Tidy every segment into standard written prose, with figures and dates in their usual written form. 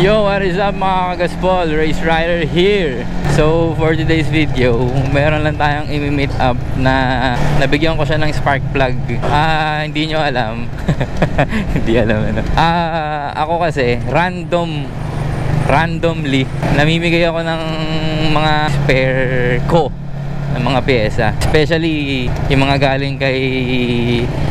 Yo, what is up mga kagaspol? Race Rider here. So for today's video, meron lang tayong i-meet up na nabigyan ko siya ng spark plug. Hindi nyo alam. Hindi alam ano. Ako kasi randomly namimigay ako ng mga spare ko ng mga pyesa, especially yung mga galing kay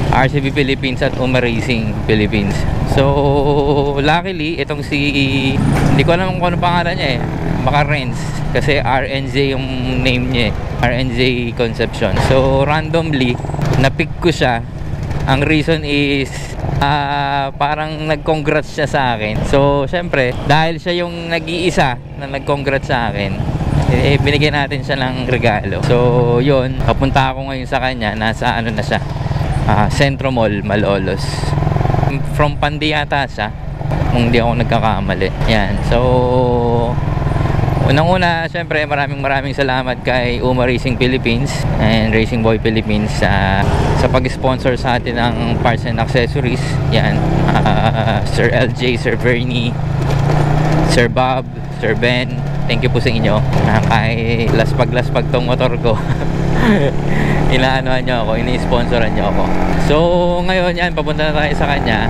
RCB Philippines at Uma Racing Philippines. So luckily itong hindi ko alam kung ano pangalan niya baka Renz, kasi RNZ yung name niya RNZ Conception. So randomly na-pick ko siya. Ang reason is parang nag-congrats siya sa akin. So syempre dahil siya yung nag-iisa na nag-congrats sa akin, binigyan natin siya ng regalo. So yun, papunta ako ngayon sa kanya. Nasa ano na siya, Centro Mall, Malolos. From Pandi yata siya, kung hindi ako nagkakamali. Yan. So unang-una, syempre maraming salamat kay Uma Racing Philippines and Racing Boy Philippines sa pag-sponsor sa atin ng parts and accessories. Yan, Sir LJ, Sir Bernie, Sir Bob, Sir Ben, thank you po sa inyo. Kahit laspag tong motor ko inaanohan nyo ako, ini-sponsoran nyo ako. So ngayon yan, papunta na tayo sa kanya.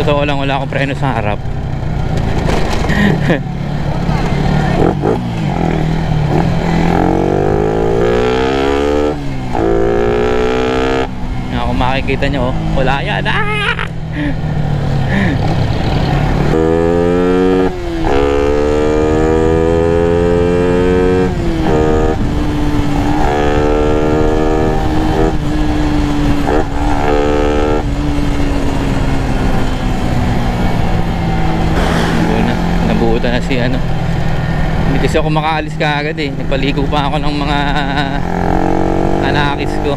Totoo lang, wala akong preno sa harap. Kung makikita nyo, wala yan. Na si ano, hindi kasi ako makaalis kaagad nagpaligo pa ako ng mga anakis ko.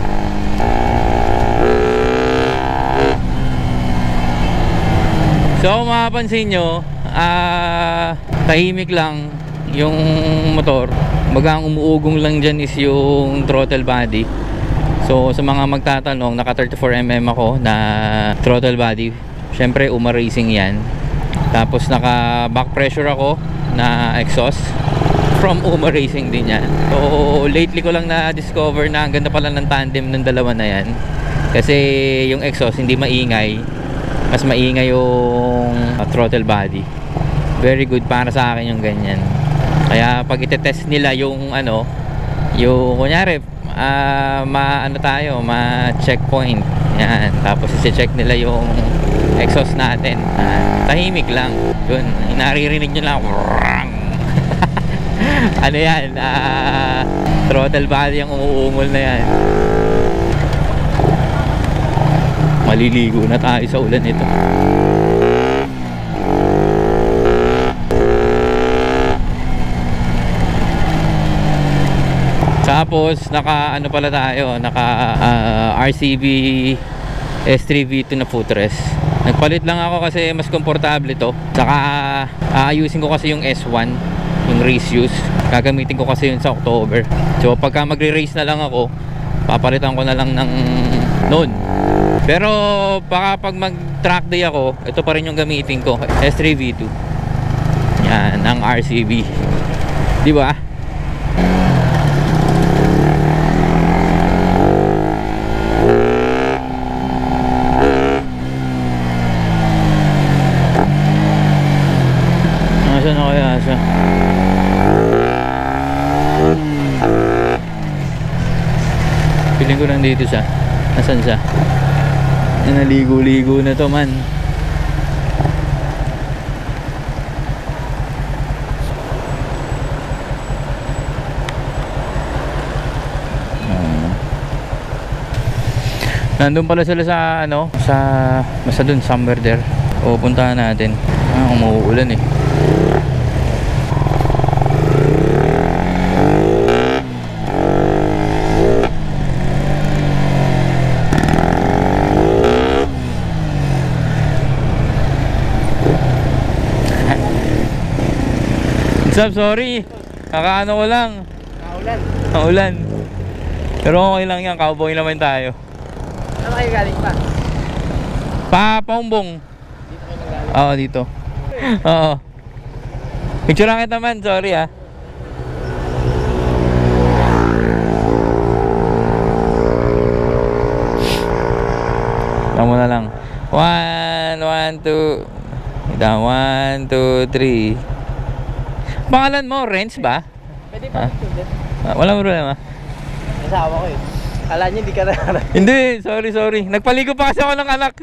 So mapapansin nyo, tahimik lang yung motor. Bagang umuugong lang dyan is yung throttle body. So sa mga magtatanong, naka 34mm ako na throttle body. Syempre Uma Racing yan. Tapos naka back pressure ako na exhaust from Uma Racing din yan. So lately ko lang na-discover na ang ganda pala ng tandem ng dalawa na yan. Kasi yung exhaust hindi maingay, mas maingay yung throttle body. Very good para sa akin yung ganyan. Kaya pag itetest nila yung ano, yung kunyari ma-checkpoint yan, tapos i-check nila yung exhaust natin, tahimik lang yun, naririnig nyo lang ano yan, throttle body ang umuungol na yan. Maliligo na tayo sa ulan ito. Tapos naka ano pala tayo, naka RCB S3 V2 na footrest. Nagpalit lang ako kasi mas komportable to. Saka aayusin ko kasi yung S1, yung race use. Gagamitin ko kasi yun sa October. So pagka magre-race na lang ako, papalitan ko na lang ng noon. Pero baka pag mag-track day ako, ito pa rin yung gamitin ko, S3 V2. Yan, ang RCB. Di ba? Nasaan na kaya siya? Piling ko lang dito siya. Nasaan siya? Naligo-ligo na to man. Nandun pala sila sa ano, sa basta dun, somewhere there. Pupuntahan natin. Umuulan eh. What's up? Sorry. Kakaano ko lang. Kaulan. Pero okay lang yan. Cowboy naman tayo. Saan kayo galing pa? Paumbong. Dito kayo galing? Oo, dito. Oo. Picture lang kita man. Sorry ah. Lang mo na lang. 1, 1, 2. 1, 2, 3. Pangalan mo, Renz ba? Pwede pa dito. Wala problema. Nasawa ko eh. Kala niyo hindi ka na. Hindi, sorry. Nagpaligo pa kasi ako ng anak.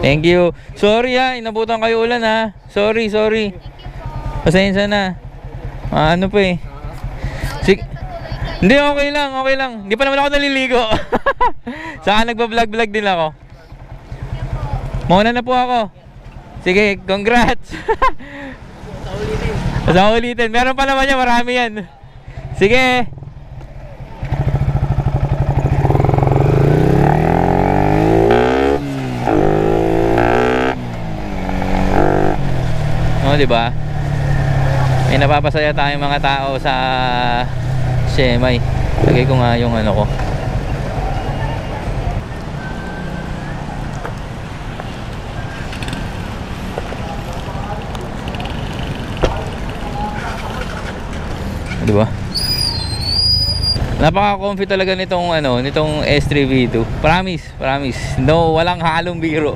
Thank you. Sorry ha, inabutan kayo ulan ha. Sorry. Pasensya na. Ano pa eh. Sige. Hindi, okay lang. Hindi pa naman ako naliligo. Saka nagba-vlog din ako. Mauna na po ako. Sige, congrats. Sa ulitin. Meron pa naman yan, marami yan. Sige. Diba? May napapasaya tayong mga tao sa Siemay. Lagay ko nga yung ano ko. Diba? Napaka-comfy talaga nitong S3 V2. Promise. No, walang halong biro.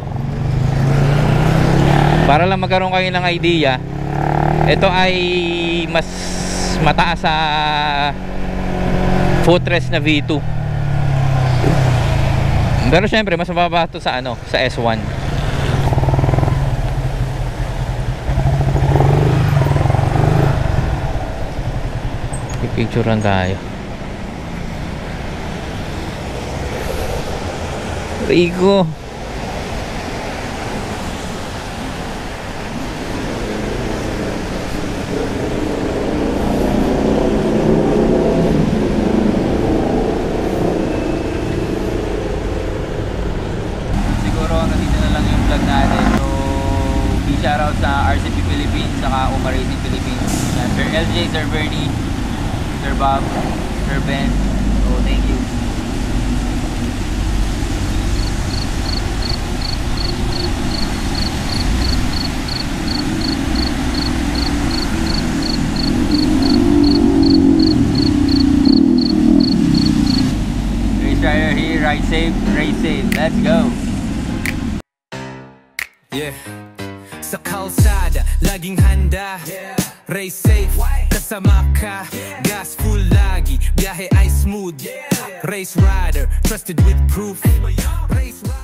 Para lang magkaroon kayo ng idea, ito ay mas mataas sa footrest na V2. Pero syempre mas mababa ito sa sa S1. I-picturean tayo. Rico. Shoutout sa RCP Philippines saka Uma Racing Philippines. Sir LJ, Sir Bernie, Sir Bob, Sir Ben. So thank you. Race rider here, ride safe, race safe. Let's go. Yeah. Sa kalsada, laging handa. Race safe, kasama ka. Gas full lagi, biyahe ay smooth. Race rider, trusted with proof. Race rider.